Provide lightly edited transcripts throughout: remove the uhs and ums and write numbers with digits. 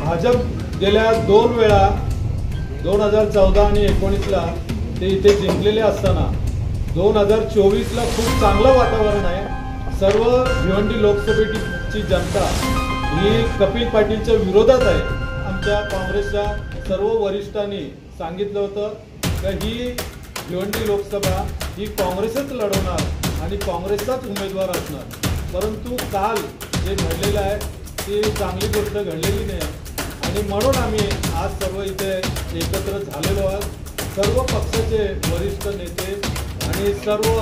भाजप गेल्या 2 वेळा 2014 आणि 19ला ते इथे जिंकलेले असताना 2024ला खूप चांगलं वातावरण आहे। सर्व भिवंडी लोकसभेची जनता ही कपिल पाटीलच्या विरोधात आहे। आमच्या काँग्रेसच्या सर्व वरिष्ठांनी सांगितलं होतं की ही भिवंडी लोकसभा ही काँग्रेसच लढवणार आणि काँग्रेसचाच उमेदवार असणार। परंतु काल जे घडलेलं आहे ती चांगली गोष्ट घडलेली नाही आणि म्हणून आम्ही आज सर्व इथे एकत्र झालेलो आहोत। सर्व पक्षाचे वरिष्ठ नेते आणि सर्व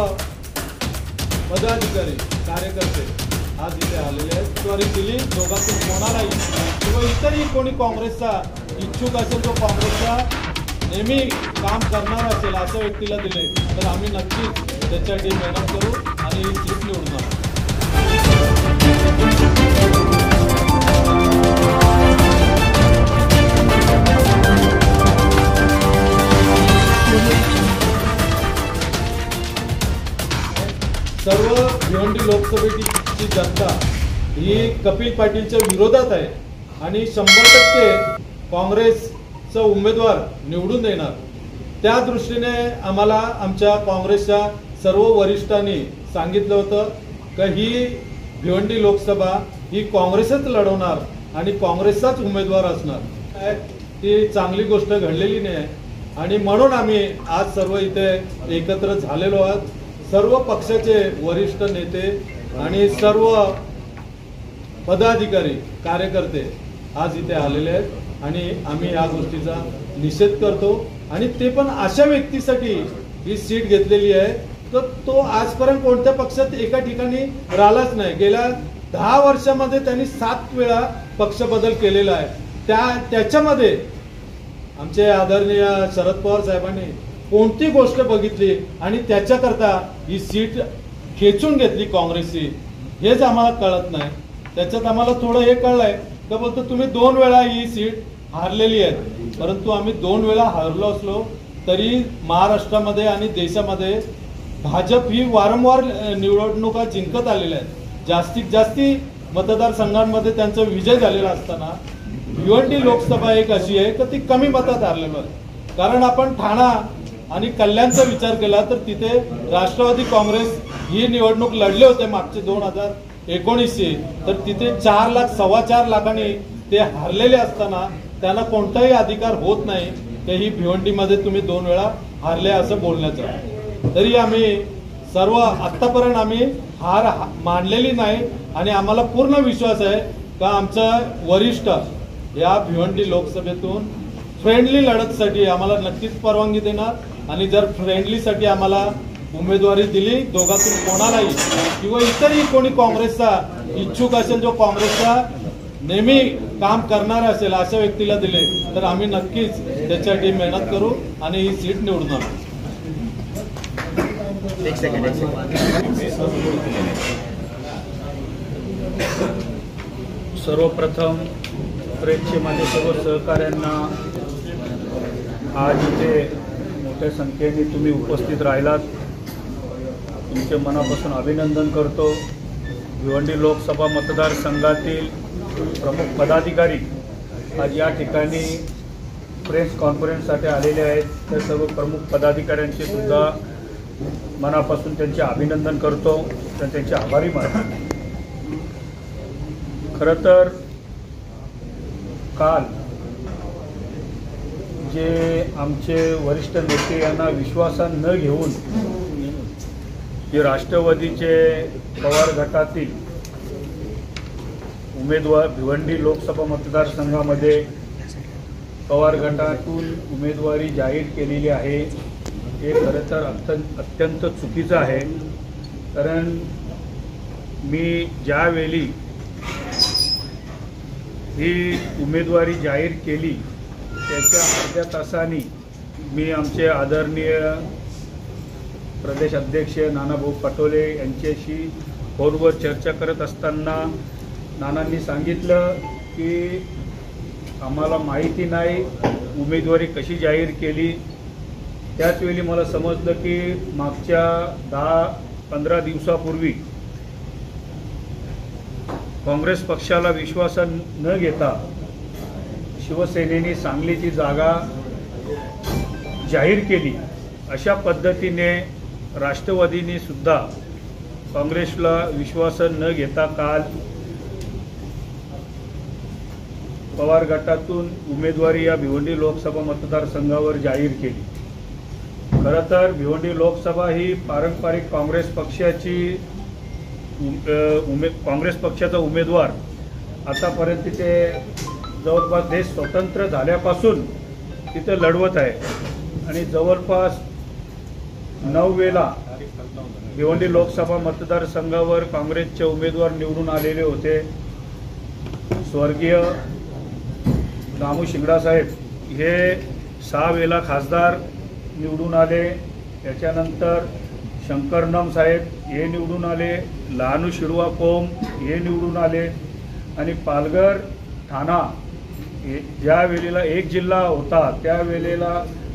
पदाधिकारी कार्यकर्ते आज इथे आलेले आहेत। स्वारी दिली दोघांतून कोणालाही किंवा इतरही कोणी काँग्रेसचा इच्छुक असेल तो काँग्रेसचा नेहमी काम करणार असेल अशा व्यक्तीला दिले तर आम्ही नक्कीच त्याच्यासाठी मेहनत करू आणि ही सीट निवडणार। सर्व भिवंडी लोकसभेची जनता ही कपिल पाटीलच्या विरोधात आहे आणि 100% काँग्रेसचा उमेदवार निवडून देणार। त्या दृष्टीने आम्हाला आमच्या काँग्रेसच्या सर्व वरिष्ठांनी सांगितलं होतं की ही भिवंडी लोकसभा ही काँग्रेसच लढवणार आणि काँग्रेसचाच उमेदवार असणार। ती चांगली गोष्ट घडलेली नाही आणि म्हणून आम्ही आज सर्व इथे एकत्र झालेलो आहोत। सर्व पक्षाचे वरिष्ठ नेते आणि सर्व पदाधिकारी कार्यकर्ते आज इथे आलेले आहेत आणि आम्ही या गोष्टीचा निषेध करतो आणि ते पण अशा व्यक्तीसाठी ही सीट घेतलेली आहे तर तो आजपर्यंत कोणत्या पक्षात एका ठिकाणी राहिलाच नाही। गेल्या 10 वर्षामध्ये त्यांनी 7 वेळा पक्ष बदल केलेला आहे। त्याच्यामध्ये आमचे आदरणीय शरद पवार साहेबांनी कोणती गोष्ट बघितली आणि त्याच्याकरता ही सीट खेचून घेतली काँग्रेसची हेच आम्हाला कळत नाही। त्याच्यात आम्हाला थोडं हे कळलंय का बोलतो तुम्ही 2 वेळा ही सीट हारलेली आहे, परंतु आम्ही 2 वेळा हारलो असलो तरी महाराष्ट्रामध्ये आणि देशामध्ये भाजप ही वारंवार निवडणुका जिंकत आलेल्या आहेत। जास्तीत जास्ती मतदारसंघांमध्ये त्यांचा विजय झालेला असताना भिवंडी लोकसभा एक अशी आहे की ती कमी मतात हारलेली आहे। कारण आपण ठाणा आणि कल्याणचा विचार केला तर तिथे राष्ट्रवादी काँग्रेस ही निवडणूक लढले होते मागचे 2019चे तर तिथे 4 लाख 4.25 लाखांनी ते हारलेले असताना त्यांना कोणताही अधिकार होत नाही की ही भिवंडीमध्ये तुम्ही 2 वेळा हारले असं बोलण्याचा। तरी आम्ही सर्व आत्तापर्यंत आम्ही हार मानलेली नाही आणि आम्हाला पूर्ण विश्वास आहे का आमचा वरिष्ठ या भिवंडी लोकसभेतून फ्रेंडली लढतसाठी आम्हाला नक्कीच परवानगी देणार आणि जर फ्रेंडलीसाठी आम्हाला उमेदवारी दिली दोघांतून कोणालाही किंवा इतरही कोणी काँग्रेसचा इच्छुक असेल जो काँग्रेसचा नेहमी काम करणार असेल अशा व्यक्तीला दिले तर आम्ही नक्कीच त्याच्यासाठी मेहनत करू आणि ही सीट निवडणार। सर्वप्रथम प्रेक्षे माझे सर्व सहकाऱ्यांना आज इथे मोठ्या संख्येने तुम्ही उपस्थित राहिलात तुमचे मनापासून अभिनंदन करतो। भिवंडी लोकसभा मतदारसंघातील प्रमुख पदाधिकारी आज या ठिकाणी प्रेस कॉन्फरन्ससाठी आलेले आहेत। त्या सर्व प्रमुख पदाधिकाऱ्यांचे सुद्धा मनापासून त्यांचे अभिनंदन करतो तर त्यांचे आभारी मानतो। खरं तर काल जे आमचे वरिष्ठ नेते यांना विश्वासात न घेऊन जे राष्ट्रवादीचे पवार गटातील उमेदवार भिवंडी लोकसभा मतदारसंघामध्ये पवार गटातून उमेदवारी जाहीर केलेली आहे हे खरं तर अत्यंत चुकीचं आहे। कारण मी ज्यावेळी ही उमेदवारी जाहीर केली त्याच्या अर्ध्या तासांनी मी आमचे आदरणीय प्रदेश अध्यक्ष नानाभाऊ पटोले यांच्याशी फोनवर चर्चा करत असताना नानांनी सांगितलं की आम्हाला माहिती नाही उमेदवारी कशी जाहीर केली। त्याचवेळी मला समजलं की मागच्या 10-15 दिवसापूर्वी काँग्रेस पक्षाला विश्वासात न घेता शिवसेनेने सांगलीची जागा जाहीर केली, अशा पद्धतीने राष्ट्रवादीने सुद्धा काँग्रेसला विश्वासन न घेता काल पवार गटातून उमेदवारी या भिवंडी लोकसभा मतदारसंघावर जाहीर केली। खरं तर भिवंडी लोकसभा ही पारंपरिक काँग्रेस पक्षाचा उमेदवार आतापर्यंत तिथे जवळपास देश स्वतंत्र झाल्यापासून तिथे लढवत आहे आणि जवळपास 9 वेळा भिवंडी लोकसभा मतदारसंघावर काँग्रेसचे उमेदवार निवडून आलेले होते। स्वर्गीय दामू शिंगडा साहेब हे 6 वेळा खासदार निवडून आले। त्याच्यानंतर शंकरनम साहेब हे निवडून आले, लहानू शिरवा कोम हे निवडून आले आणि पालघर ठाणा ज्या वेळेला एक जिल्हा होता त्या वेळेला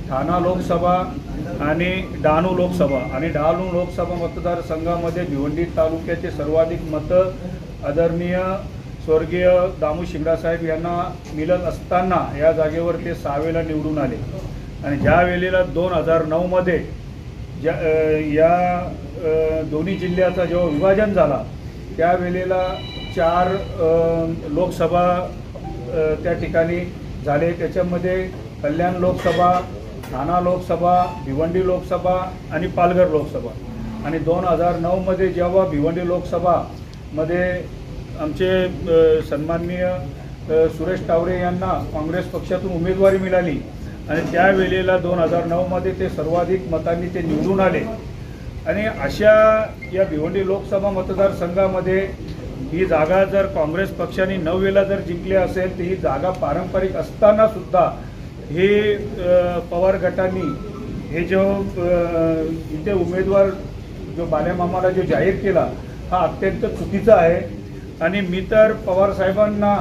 ठाणा लोकसभा आणि डहाणू लोकसभा मतदारसंघामध्ये भिवंडी तालुक्याचे सर्वाधिक मतं आदरणीय स्वर्गीय दामू शिंगडा साहेब यांना मिळत असताना या जागेवर ते 6 वेळा निवडून आले आणि ज्या वेळेला 2009 मध्ये या दोन्ही जिल्ह्याचा जेव्हा विभाजन झाला त्या वेळेला 4 लोकसभा त्या ठिकाणी झाले। त्याच्यामध्ये कल्याण लोकसभा, ठाणा लोकसभा, भिवंडी लोकसभा आणि पालघर लोकसभा आणि 2009 मध्ये जेव्हा भिवंडी लोकसभामध्ये आमचे सन्माननीय सुरेश टावरे यांना काँग्रेस पक्षातून उमेदवारी मिळाली आणि त्या वेळेला 2009 मध्ये ते सर्वाधिक मतांनी ते निवडून आले आणि अशा या भिवंडी लोकसभा मतदारसंघामध्ये ही जागा जर काँग्रेस पक्षाने 9 वेळा जर जिंकली असेल तर ही जागा पारंपरिक असताना सुद्धा हे पवार गटांनी हे जो इथे उमेदवार जो बालेमामाला जो जाहीर केला हा अत्यंत चुकीचा आहे आणि मी तर पवार साहेबांना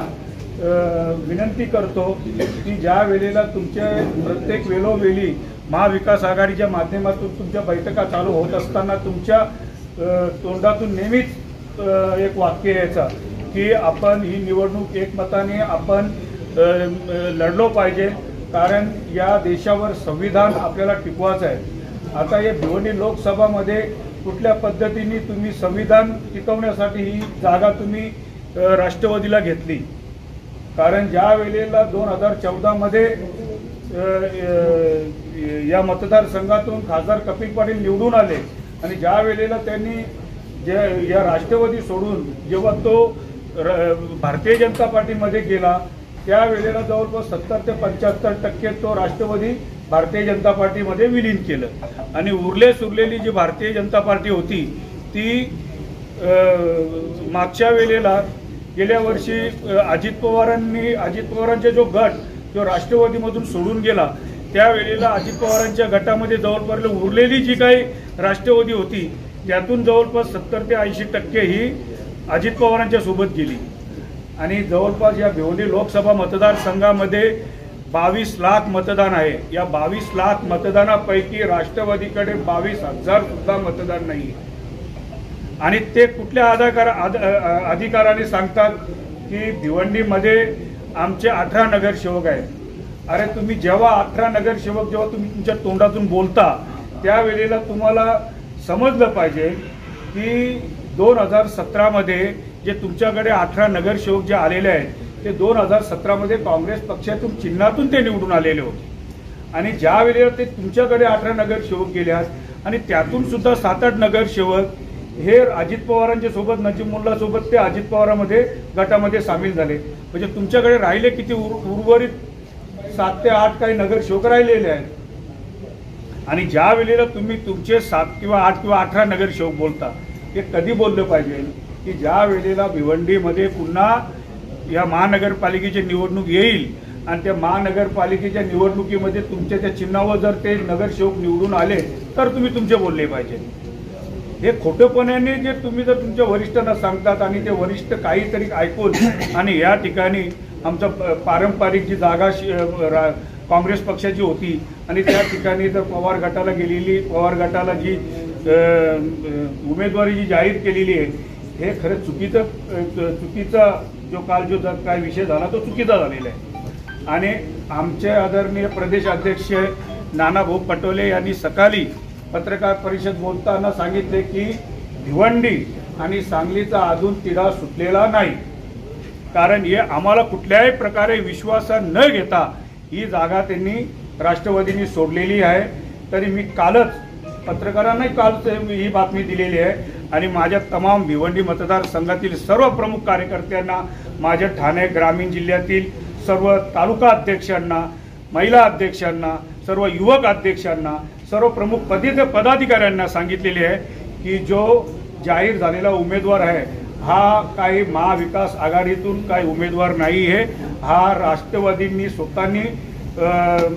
विनंती करतो की ज्या वेळेला तुमच्या प्रत्येक वेळोवेळी महाविकास आघाडीच्या माध्यमातून तुमच्या बैठका चालू होत असताना तुमच्या तोंडातून नेहमीच एक वाक्य यायचं की आपण ही निवडणूक एकमताने आपण लढलो पाहिजे कारण या देशावर संविधान आपल्याला टिकवायचं आहे। आता या भिवंडी लोकसभामध्ये कुठल्या पद्धतीने तुम्ही संविधान टिकवण्यासाठी ही जागा तुम्ही राष्ट्रवादीला घेतली कारण ज्या वेळेला 2014 मध्ये या मतदारसंघातून खासदार कपिल पाटील निवडून आले आणि ज्या वेळेला त्यांनी या राष्ट्रवादी सोडून जेव्हा तो भारतीय जनता पार्टीमध्ये गेला त्या वेळेला जवळपास 70 ते 75% तो राष्ट्रवादी भारतीय जनता पार्टीमध्ये विलीन केलं आणि उरलेली जी भारतीय जनता पार्टी होती ती मागच्या वेळेला गेल्या वर्षी अजित पवारांचे जो गट जो राष्ट्रवादीमधून सोडून गेला त्यावेळेला अजित पवारांच्या गटामध्ये जवळपास उरलेली जी काही राष्ट्रवादी होती त्यातून जवळपास 70 ते 80% ही अजित पवारांच्या सोबत गेली आणि जवळपास या भिवंडी लोकसभा मतदारसंघामध्ये 22 लाख मतदान आहे। या 22 लाख मतदानापैकी राष्ट्रवादीकडे 22,000 सुद्धा मतदान नाही आणि ते कुठल्या अधिकाराने सांगतात की भिवंडीमध्ये आमचे 18 नगरसेवक आहेत। अरे तुम्ही जेव्हा 18 नगरसेवक जेव्हा तुम्ही तुमच्या तोंडातून बोलता त्यावेळेला तुम्हाला समजलं पाहिजे की 2017 मध्ये जे तुमच्याकडे 18 नगरसेवक जे आलेले आहेत ते 2017 मध्ये काँग्रेस पक्षातून चिन्हातून ते निवडून आलेले होते आणि ज्या वेळेला ते तुमच्याकडे 18 नगरसेवक गेल्यात आणि त्यातून सुद्धा 7-8 नगरसेवक हे अजित पवारांच्या सोबत नजीमुल्ला सोबत ते अजित पवारांमध्ये गटामध्ये सामील झाले म्हणजे तुमच्याकडे राहिले किती उर्वरित 7 ते 8 काही नगरसेवक राहिलेले आहेत आणि ज्या वेळेला तुम्ही तुमचे 7 किंवा 8 किंवा 18 नगरसेवक बोलता हे कधी बोललं पाहिजे की ज्या वेळेला भिवंडीमध्ये पुन्हा या महानगरपालिकेची निवडणूक येईल आणि त्या महानगरपालिकेच्या निवडणुकीमध्ये तुमच्या त्या चिन्हावर जर ते नगरसेवक निवडून आले तर तुम्ही तुमचे बोलले पाहिजे। हे खोटेपणाने जे तुम्ही जर तुमच्या वरिष्ठांना सांगतात आणि ते वरिष्ठ काहीतरी ऐकून आणि या ठिकाणी आमचं पारंपरिक जी जागा काँग्रेस पक्षाची होती आणि त्या ठिकाणी जर पवार गटाला जी उमेदवारी जी जाहीर केलेली आहे हे खरंच चुकीचा जो काय विषय झाला तो चुकीचा झालेला आहे। आणि आमचे आदरणीय प्रदेश अध्यक्ष नानाभाऊ पटोले यांनी सकाळी पत्रकार परिषद बोलताना सांगितले की भिवंडी आणि सांगलीचा अजून तिढा सुटलेला नाही, कारण हे आम्हाला कुठल्याही प्रकारे विश्वासात न घेता ही जागा त्यांनी राष्ट्रवादींनी सोडलेली आहे। तरी मी कालच पत्रकारांनाही काल ही बातमी दिलेली आहे आणि माझ्या तमाम भिवंडी मतदारसंघातील सर्व प्रमुख कार्यकर्त्यांना, माझ्या ठाणे ग्रामीण जिल्ह्यातील सर्व तालुका अध्यक्षांना, महिला अध्यक्षांना, सर्व युवक अध्यक्षांना, सर्व प्रमुख पदाधिकाऱ्यांना सांगितलेले आहे की जो जाहीर झालेला उमेदवार आहे हा काही महाविकास आघाडीतून काही उमेदवार नाही आहे, हा राष्ट्रवादींनी स्वतःनी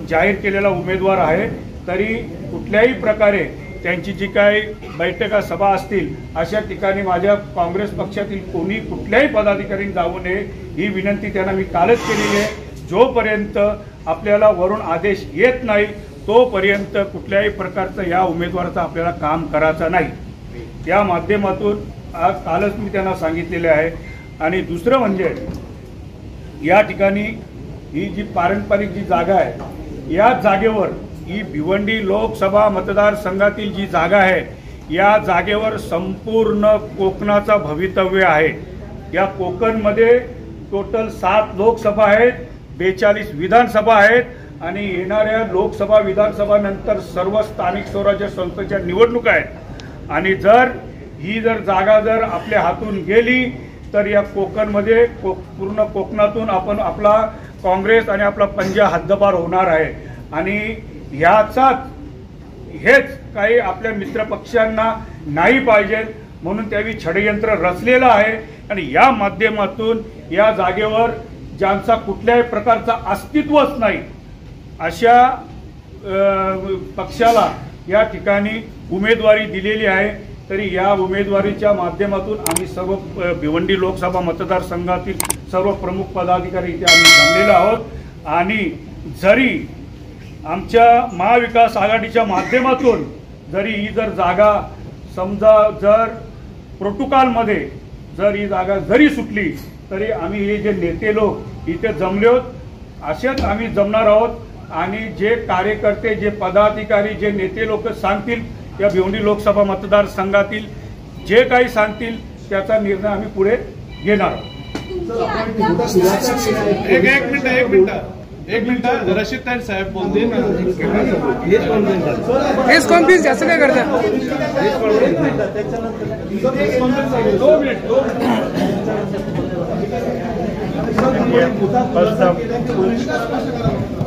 जाहीर केलेला उमेदवार आहे। तरी कुठल्याही प्रकारे त्यांची जी काही बैठका सभा असतील अशा ठिकाणी माझ्या काँग्रेस पक्षातील कोणी कुठल्याही पदाधिकारी जाऊ नये ही विनंती त्यांना मी कालच केलेली आहे। जोपर्यंत आपल्याला वरून आदेश येत नाही तोपर्यंत कुठल्याही प्रकारचं या उमेदवाराचं आपल्याला काम करायचं नाही। या माध्यमातून आज कालच मी त्यांना सांगितलेले आहे। आणि दुसरं म्हणजे या ठिकाणी ही जी पारंपरिक जी जागा आहे या जागेवर ही भिवंडी लोकसभा मतदारसंघातील जी जागा आहे या जागेवर संपूर्ण कोकणाचा भवितव्य आहे। या कोकणमध्ये टोटल 7 लोकसभा आहेत, 42 विधानसभा आहेत आणि येणाऱ्या लोकसभा विधानसभा नंतर सर्व स्थानिक स्वराज्य संस्थेच्या निवडणुका आहेत। आणि जर ही जागा जर आपल्या हातून गेली तर या कोकणमध्ये पूर्ण कोकणातून आपण आपला काँग्रेस आणि आपला पंजा हद्दपार होणार आहे। आणि हेच काही आपल्या मित्रपक्षांना नाही पाहिजे म्हणून त्यावेळी षडयंत्र रचलेलं आहे। आणि या माध्यमातून या जागेवर ज्यांचा कुठल्याही प्रकारचा अस्तित्वच नाही अशा पक्षाला या ठिकाणी उमेदवारी दिलेली आहे। तरी या उमेदवारीच्या माध्यमातून आम्ही सर्व भिवंडी लोकसभा मतदारसंघातील सर्व प्रमुख पदाधिकारी इथे आम्ही जमलेलो आहोत। आणि जरी आमच्या महाविकास आघाडीच्या माध्यमातून जरी ही जागा समजा जर प्रोटोकॉलमध्ये जर ही जागा जरी सुटली तरी आम्ही हे जे नेते लोक इथे जमले आहोत असेच आम्ही जमणार आहोत। आणि जे कार्यकर्ते, जे पदाधिकारी, जे नेते लोक सांगतील या भिवंडी लोकसभा मतदारसंघातील जे काही सांगतील त्याचा निर्णय आम्ही पुढे घेणार आहोत। एक मिनिट रशीद ताई साहेब बोलते ना, प्रेस कॉन्फ्रेंस जास्त काय करता?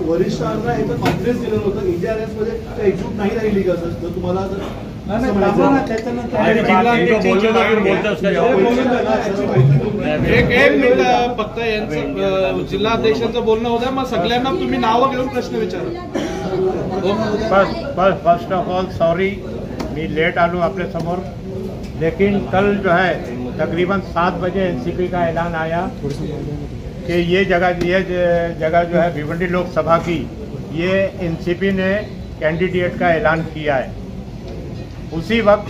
वरिष्ठांना एकदा कॉन्फरन्स दिलं होतं, इंडिया मध्ये एक्झिट नाही राहिली का सर तुम्हाला? एक मिनिट फक्त यांचं जिल्हाध्यक्षांचं बोलणं होतं, मग सगळ्यांना तुम्ही नावं घेऊन प्रश्न विचारा। फर्स्ट ऑफ ऑल सॉरी, मैं लेट आलू आपने समोर, लेकिन कल जो है तकरीबन 7 बजे एनसीपी का ऐलान आया कि ये जगह जो है भिवंडी लोकसभा की, ये एनसीपी ने कैंडिडेट का ऐलान किया है। उसी वक्त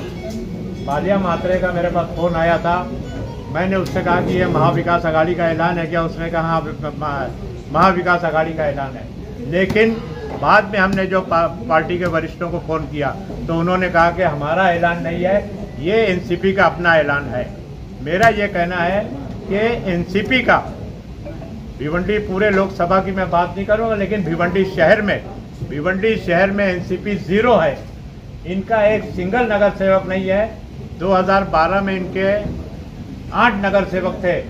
बालिया मात्रे का मेरे पास फ़ोन आया था। मैंने उससे कहा कि ये महाविकास आघाड़ी का ऐलान है क्या? उसने कहा महाविकास आघाड़ी का ऐलान है। लेकिन बाद में हमने जो पार्टी के वरिष्ठों को फ़ोन किया तो उन्होंने कहा कि हमारा ऐलान नहीं है, ये एनसीपी का अपना ऐलान है। मेरा ये कहना है कि एनसीपी का भिवंडी पूरे लोकसभा की मैं बात नहीं करूँगा, लेकिन भिवंडी शहर में एनसीपी 0 है। इनका एक सिंगल नगर सेवक नहीं है। 2012 में इनके 8 नगर सेवक थे,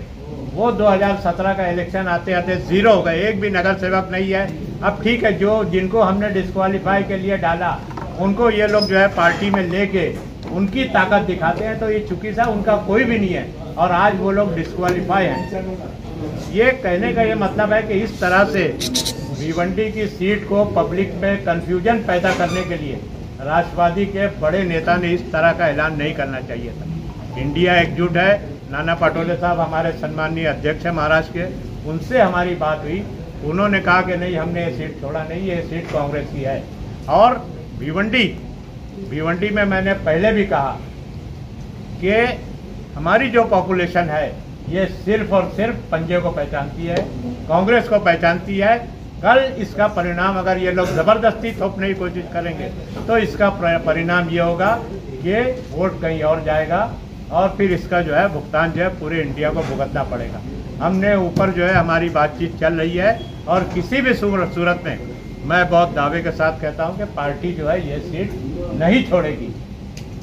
वो 2017 का इलेक्शन आते आते 0 हो गए, एक भी नगर सेवक नहीं है। अब ठीक है, जिनको हमने डिस्क्वालीफाई के लिए डाला उनको ये लोग जो है पार्टी में लेके उनकी ताकत दिखाते हैं, तो ये चूंकि सा उनका कोई भी नहीं है और आज वो लोग डिस्क्वालीफाई हैं। ये कहने का ये मतलब है कि इस तरह से भिवंडी की सीट को पब्लिक में कंफ्यूजन पैदा करने के लिए राष्ट्रवादी के बड़े नेता ने इस तरह का ऐलान नहीं करना चाहिए था। इंडिया एकजुट है। नाना पटोले साहब हमारे सम्माननीय अध्यक्ष हैं महाराष्ट्र के, उनसे हमारी बात हुई, उन्होंने कहा कि नहीं, हमने ये सीट छोड़ा नहीं, ये सीट कांग्रेस की है। और भिवंडी में मैंने पहले भी कहा कि हमारी जो पॉपुलेशन है ये सिर्फ और सिर्फ पंजे को पहचानती है, कांग्रेस को पहचानती है। कल इसका परिणाम अगर ये लोग जबरदस्ती थोपने की कोशिश करेंगे तो इसका परिणाम ये होगा कि वोट कहीं और जाएगा और फिर इसका जो है भुगतान जो है पूरे इंडिया को भुगतना पड़ेगा। हमने ऊपर जो है हमारी बातचीत चल रही है और किसी भी सूरत में मैं बहुत दावे के साथ कहता हूं कि पार्टी जो है ये सीट नहीं छोड़ेगी।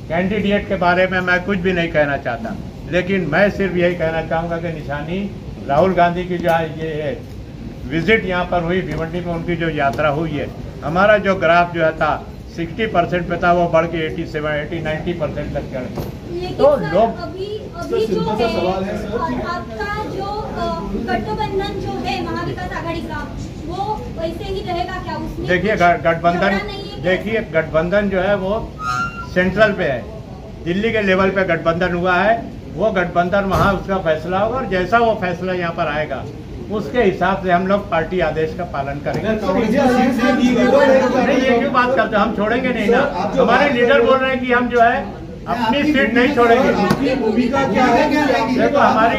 कैंडिडेट के बारे में मैं कुछ भी नहीं कहना चाहता, लेकिन मैं सिर्फ यही कहना चाहूँगा कि निशानी राहुल गांधी की जो ये विजिट यहाँ पर हुई भिवंडी में, उनकी जो यात्रा हुई है, हमारा जो ग्राफ जो है था 60% पे था, वो बढ़ के 80-90% तक चढ़ गया। तो लोग अभी जो है और आपका जो गठबंधन जो है महाविकास आघाड़ी का, वो वैसे ही रहेगा क्या? उसमें देखिए गठबंधन जो है वो सेंट्रल पे है, दिल्ली के लेवल पे गठबंधन हुआ है। वो गठबंधन वहाँ उसका फैसला होगा और जैसा वो फैसला यहाँ पर आएगा उसके हिसाब से हम लोग पार्टी आदेश का पालन करेंगे। नहीं, ये क्यों बात करते, हम छोड़ेंगे नहीं ना। हमारे लीडर बोल रहे हैं कि हम जो है अपनी सीट नहीं छोड़ेंगे। भूमिका क्या है? देखो हमारी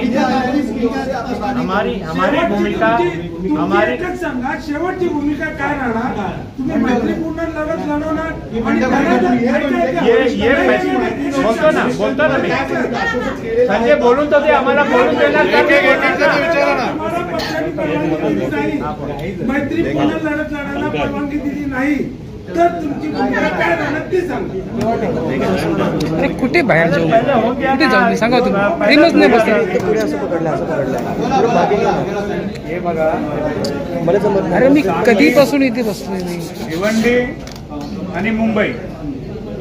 भूमिका हमारी संघात शेवटची भूमिका काय राहणार? तुम्ही मैत्रीपूर्ण लढत लढवणार ये बोलतो ना मी संजय बोलून तर ते आम्हाला बोलून देणार। मैत्रीपूर्ण लढत लढायला परवानगी दिली नाही तर तुमची भूमिका काय राहणार ते सांगा। अरे कुठे बाहेर जाऊ, कुठे जाऊ सांगा तुम्ही, रिमच नाही बसला। अरे मी कधीपासून इथे बसलोय मी। भिवंडी आणि मुंबई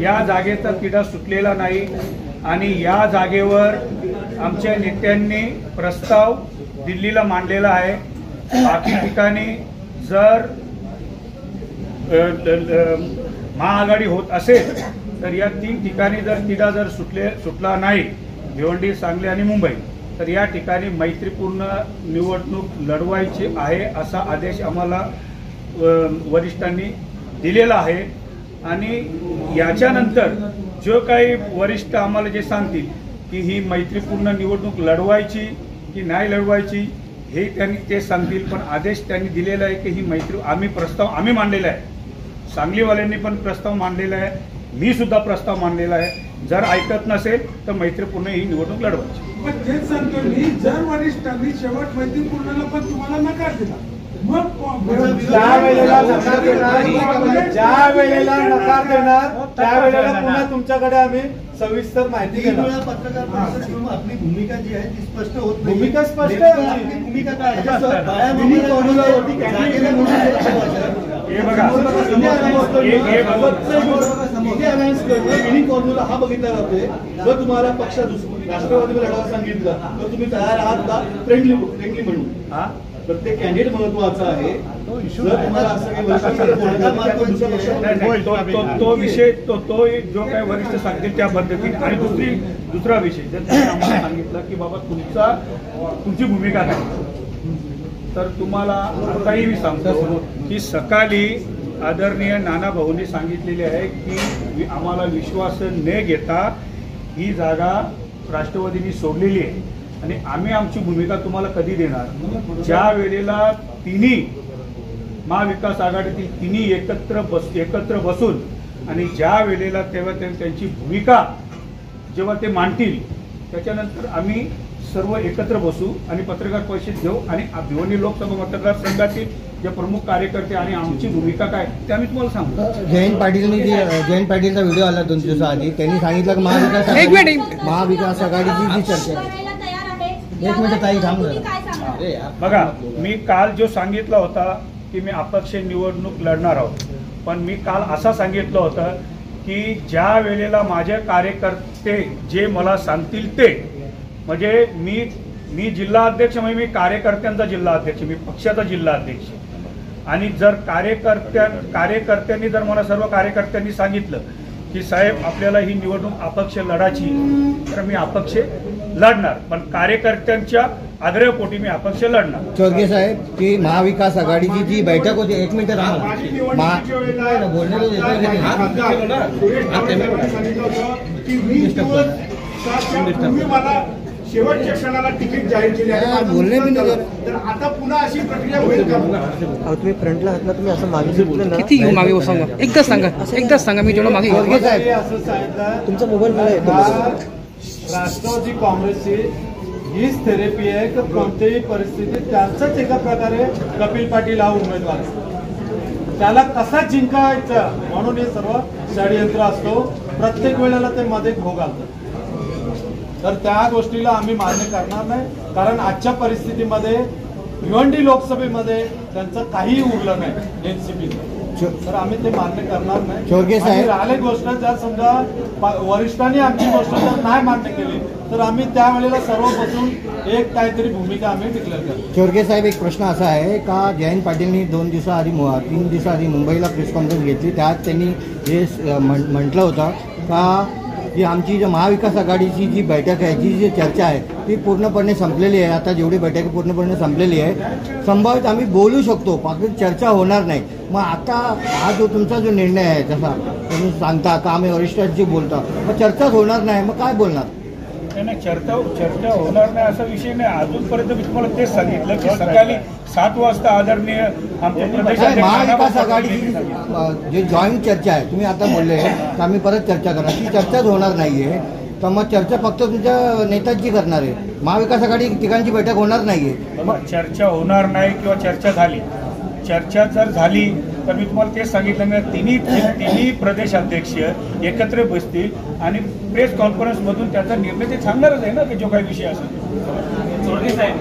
या जागेचा तिढा सुटलेला नाही आणि या जागेवर आमच्या नेत्यांनी प्रस्ताव दिल्लीला मांडलेला आहे। बाकी ठिकाणी जर महाआघाडी होत असेल तर या 3 ठिकाणी जर तिढा जर सुटला नाही, भिवंडी, सांगली आणि मुंबई, तर या ठिकाणी मैत्रीपूर्ण निवडणूक लढवायची आहे असा आदेश आम्हाला वरिष्ठांनी दिलेला आहे। आणि याच्यानंतर जो काही वरिष्ठ आम्हाला जे सांगतील की ही मैत्रीपूर्ण निवडणूक लढवायची की नाही लढवायची हे त्यांनी ते सांगतील, पण आदेश त्यांनी दिलेला आहे की ही मैत्री प्रस्ताव आम्ही मांडलेला आहे, सांगलीवाल्यांनी पण प्रस्ताव मांडलेला आहे, मी सुद्धा प्रस्ताव मांडलेला आहे। जर ऐकत नसेल तर मैत्रीपूर्ण ही निवडणूक लढवायची। पण तेच सांगतो मी, जर वरिष्ठांनी शेवट मैत्रीपूर्णला पण तुम्हाला नकार दिला, मग ज्या वेळेला नकार देणार त्यावेळेला पुन्हा तुमच्याकडे आम्ही सविस्तर माहिती घेणार। पत्रकार परिषद घेऊन आपली भूमिका जी आहे ती स्पष्ट होत नाही। भूमिका स्पष्ट आहे। आपली भूमिका काय आहे? हे बघा हा बघितला जातोय। जर तुम्हाला पक्ष राष्ट्रवादीमध्ये लढायला सांगितलं तर तुम्ही तयार आहात का? फ्रेंडली म्हणून प्रत्येक कॅन्डिडेट महत्वाचा आहे। तो विषय तो जो काही वरिष्ठ सांगतील त्या पद्धतीने। आणि दुसरा विषय जर त्यांनी आम्हाला सांगितलं की बाबा तुमची भूमिका काय, तर तुम्हाला आताही मी सांगतो की सकाळी आदरणीय नाना भाऊंनी सांगितलेले आहे की आम्हाला विश्वास न घेता ही जागा राष्ट्रवादींनी सोडलेली आहे आणि आम्ही आमची भूमिका तुम्हाला कधी देणार? ज्या वेळेला तिन्ही महाविकास आघाडीतील तिन्ही एकत्र बसून आणि ज्या वेळेला तेव्हा त्यांची भूमिका जेव्हा ते मांडतील त्याच्यानंतर आम्ही सर्व एकत्र बसू आणि पत्रकार परिषद घेऊ आणि भिवंडी लोकसभा मतदारसंघातील जे प्रमुख कार्यकर्ते आणि आमची भूमिका काय ते आम्ही तुम्हाला सांगू। जयंत पाटीलचा व्हिडिओ आला 2 दिवसाआधी, त्यांनी सांगितलं की महाविकास आघाडीची जी चर्चा आहे। एक मिनिट ताई थांब जरा। बघा मी काल जो सांगितलं होता की मी अपक्ष निवडणूक लढणार आहोत, पण मी काल असं सांगितलं होतं की ज्या वेळेला माझे कार्यकर्ते जे मला सांगतील ते, म्हणजे मी जिल्हा अध्यक्ष म्हणजे मी कार्यकर्त्यांचा जिल्हा अध्यक्ष, मी पक्षाचा जिल्हा अध्यक्ष। आणि जर कार्यकर्त्यांनी जर मला सर्व कार्यकर्त्यांनी सांगितलं की साहेब आपल्याला ही निवडणूक अपक्ष लढायची, तर मी अपक्ष लढणार, पण कार्यकर्त्यांच्या आग्रहपोटी मी अपक्ष लढणार। चोरगे साहेब की महाविकास आघाडीची जी बैठक होती, एक मिनिट शेवटच्या क्षणाला तिकीट जाहीर केले आहे. माझं बोलणे नुकसान बी नाही झालं. तर आता पुन्हा अशी प्रक्रिया होईल का? तुम्ही फ्रंटला हात ना, तुम्ही असं मागे सुटलं ना. किती घेऊ मागे हो सांगा, एकदाच सांगा मी जेवढं मागे घेऊ. खरगे साहेब, मी असं सांगितलं, तुमचा मोबाईल मला येतो. का राष्ट्रवादी काँग्रेसची हीच थेरपी आहे की कोणत्याही परिस्थितीत त्यांचाच एका प्रकारे कपिल पाटील हा उमेदवार आहे. त्याला कसा जिंकायचा म्हणून हे सर्व षडयंत्र असतो. प्रत्येक वेळेला ते मध्ये घो घालतात. तर त्या गोष्टीला आम्ही मान्य करणार नाही, कारण आजच्या परिस्थितीमध्ये भिवंडी लोकसभेमध्ये त्यांचं काहीही उरलं नाही एनसीपीचं. तर आम्ही ते मान्य करणार नाही. चोरगे साहेब, आणि राहिली गोष्ट जर समजा वरिष्ठांनी आमची गोष्ट जर नाही मान्य केली तर आम्ही त्यावेळेला सर्व बसून एक काहीतरी भूमिका आम्ही डिक्लेअर करतो. चोरगे साहेब, एक प्रश्न असा आहे का जयंत पाटीलनी 3 दिवसाआधी मुंबईला प्रेस कॉन्फरन्स घेतली. त्यात त्यांनी हे म्हटलं होतं का जी आमची जी महाविकास आघाडीची जी बैठक आहे, जी चर्चा आहे ती पूर्णपणे संपलेली आहे. आता जेवढी बैठक पूर्णपणे संपलेली आहे, संभावित आम्ही बोलू शकतो, बाकी चर्चा होणार नाही. मग आता हा जो तुमचा जो निर्णय आहे, जसा तुम्ही सांगता का आम्ही वरिष्ठांशी बोलता, मग चर्चाच होणार नाही, मग काय बोलणार? नाही, चर्चा होणार नाही असा विषय नाही. अजूनपर्यंत मी तुम्हाला तेच सांगितलं की सकाळी 7 वाजता आदरणीय आमच्या प्रदेशाध्यक्ष महाविकास आघाडीची जे जॉईंट चर्चा आहे, तुम्ही आता बोलले तर आम्ही परत चर्चा करा, ती चर्चाच होणार नाहीये. तर मग चर्चा फक्त तुमच्या नेत्यांची करणार आहे, महाविकास आघाडी ठिकाणची बैठक होणार नाहीये. मग चर्चा होणार नाही किंवा चर्चा झाली, चर्चा जर झाली तर मी तुम्हाला तेच सांगितलं मी तिन्ही प्रदेशाध्यक्ष एकत्र बसतील आणि प्रेस कॉन्फरन्समधून त्याचा निर्णय ते सांगणारच आहे ना की जो काही विषय असेल. चोरगे साहेब,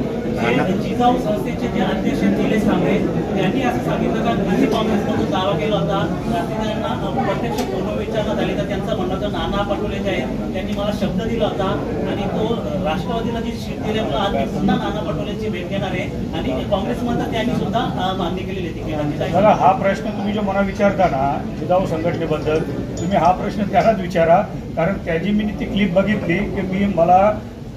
जिजाऊ संस्थेचे जे अध्यक्ष निलेश सांगळे त्यांनी असं सांगितलं का तुम्ही काँग्रेसमधून दावा केला होता, त्यांना प्रत्यक्ष फोन विचारणा झाली तर त्यांचं म्हणणं होतं नाना पटोले जे आहेत त्यांनी मला शब्द दिला होता आणि तो राष्ट्रवादीला जी सीट दिल्यामुळे आज मी पुन्हा नाना पटोलेची भेट घेणार आहे आणि काँग्रेसमध्ये त्यांनी सुद्धा मान्य केलेली तिकीट. बघा, हा प्रश्न तुम्ही जो मला विचारता ना जिजाऊ संघटनेबद्दल, तुम्ही हा प्रश्न त्यालाच विचारा, कारण त्याची मी ती क्लिप बघितली की मला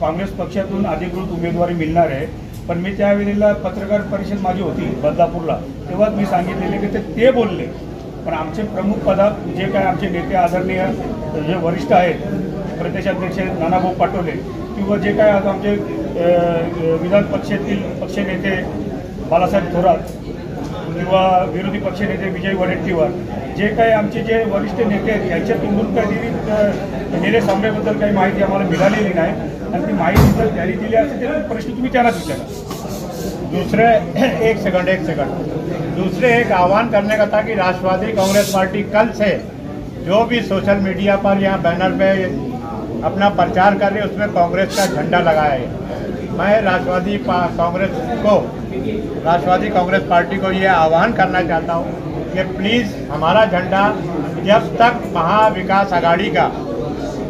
काँग्रेस पक्षातून अधिकृत उमेदवारी मिळणार आहे. पण मी त्यावेळेला पत्रकार परिषद माझी होती बदलापूरला, तेव्हाच मी सांगितलेले की ते बोलले. पण आमचे प्रमुख पदात जे काय आमचे नेते आदरणीय जे वरिष्ठ आहेत, प्रदेशाध्यक्ष नानाभाऊ पाटोले किंवा जे काय आज आमचे विधान पक्षातील पक्षनेते बाळासाहेब थोरात किंवा विरोधी पक्षनेते विजय वडेट्टीवार, जे काही आमचे जे वरिष्ठ नेते आहेत यांच्यातून काही निलेश सांबळेबद्दल काही माहिती आम्हाला मिळालेली नाही. आणि ती माहिती जर त्यांनी दिली असेल तर प्रश्न तुम्ही त्यालाच विचारा. एक सेकंड दूसरे एक आह्वान करने का था कि राष्ट्रवादी कांग्रेस पार्टी कल से जो भी सोशल मीडिया पर यहाँ बैनर पे अपना प्रचार कर रही है उसमें कांग्रेस का झंडा लगाया है. मैं राष्ट्रवादी कांग्रेस पार्टी को ये आह्वान करना चाहता हूँ कि प्लीज़ हमारा झंडा जब तक महाविकास आघाड़ी का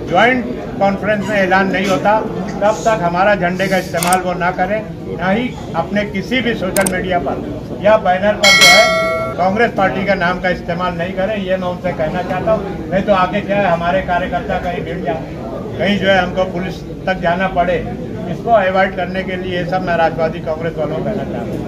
ज्वाइंट कॉन्फ्रेंस में ऐलान नहीं होता तब तक हमारा झंडे का इस्तेमाल वो ना करें, ना ही अपने किसी भी सोशल मीडिया पर या बैनर पर जो है कांग्रेस पार्टी का नाम का इस्तेमाल नहीं करें. ये मैं उनसे कहना चाहता हूँ. नहीं तो आगे क्या है हमारे कार्यकर्ता कहीं भिड़ जाए, कहीं जो है हमको पुलिस तक जाना पड़े. इसको अवॉइड करने के लिए ये सब मैं राष्ट्रवादी कांग्रेस वालों को कहना चाहता हूँ.